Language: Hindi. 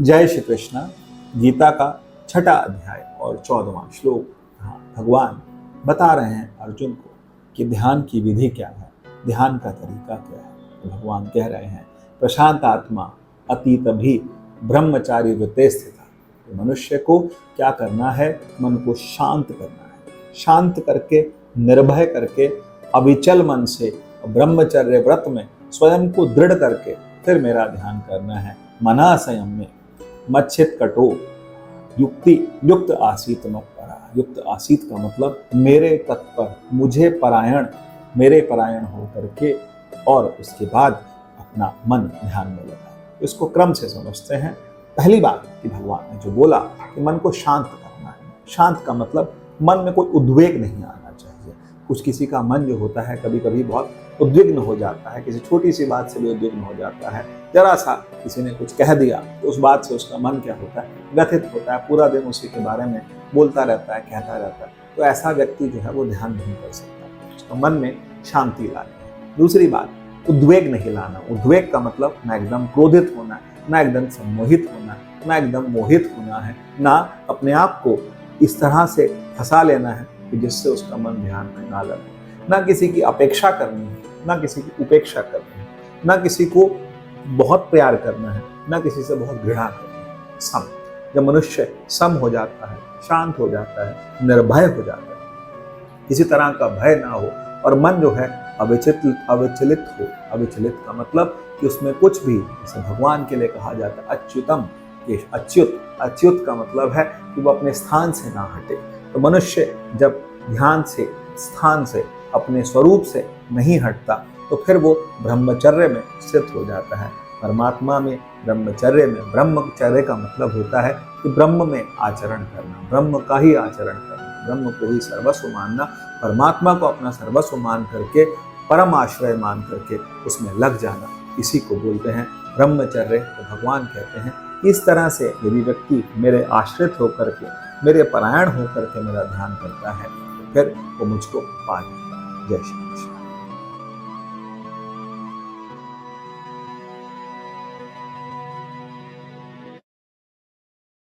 जय श्री कृष्ण। गीता का छठा अध्याय और 14वां श्लोक। भगवान बता रहे हैं अर्जुन को कि ध्यान की विधि क्या है, ध्यान का तरीका क्या है। तो भगवान कह रहे हैं, प्रशांत आत्मा अतीत भी ब्रह्मचारी वृत्ते स्थिता। तो मनुष्य को क्या करना है, मन को शांत करना है। शांत करके, निर्भय करके, अविचल मन से ब्रह्मचर्य व्रत में स्वयं को दृढ़ करके फिर मेरा ध्यान करना है। मना संयम में मच्छित कटो युक्ति युक्त आसीत मत्परा। युक्त आसीत का मतलब मेरे तत्पर, मुझे परायण, मेरे परायण हो करके और उसके बाद अपना मन ध्यान में लगाए। इसको क्रम से समझते हैं। पहली बात कि भगवान ने जो बोला कि मन को शांत करना है। शांत का मतलब मन में कोई उद्वेग नहीं आना चाहिए। कुछ किसी का मन जो होता है कभी कभी बहुत उद्विग्न हो जाता है, किसी छोटी सी बात से भी उद्विग्न हो जाता है। जरा सा किसी ने कुछ कह दिया तो उस बात से उसका मन क्या होता है, व्यथित होता है, पूरा दिन उसी के बारे में बोलता रहता है, कहता रहता है। तो ऐसा व्यक्ति जो है वो ध्यान नहीं कर सकता। उसका मन में शांति लानी है। दूसरी बात, उद्वेग नहीं लाना। उद्वेग का मतलब ना एकदम क्रोधित होना है, ना एकदम सम्मोहित होना है, ना एकदम मोहित होना है, ना अपने आप को इस तरह से फंसा लेना है कि जिससे उसका मन ध्यान में ना लगे। ना किसी की अपेक्षा करनी है, ना किसी की उपेक्षा करनी है, ना किसी को बहुत प्यार करना है, ना किसी से बहुत घृणा करनी है। सम। जब मनुष्य सम हो जाता है, शांत हो जाता है, निर्भय हो जाता है, किसी तरह का भय ना हो और मन जो है अविचलित हो। अविचलित का मतलब कि उसमें कुछ भी, जैसे भगवान के लिए कहा जाता है अच्युतम, कि अच्युत। अच्युत का मतलब है कि वो अपने स्थान से ना हटे। तो मनुष्य जब ध्यान से, स्थान से, अपने स्वरूप से नहीं हटता तो फिर वो ब्रह्मचर्य में स्थित हो जाता है। परमात्मा में, ब्रह्मचर्य में, ब्रह्मचर्य का मतलब होता है कि ब्रह्म में आचरण करना, ब्रह्म का ही आचरण करना, ब्रह्म को ही सर्वस्व मानना, परमात्मा को अपना सर्वस्व मान करके, परम आश्रय मान करके उसमें लग जाना, इसी को बोलते हैं ब्रह्मचर्य। तो भगवान कहते हैं इस तरह से यदि व्यक्ति मेरे आश्रित होकर के, मेरे परायण होकर के मेरा ध्यान करता है तो फिर वो मुझको पा जाएगा। जय श्री कृष्ण।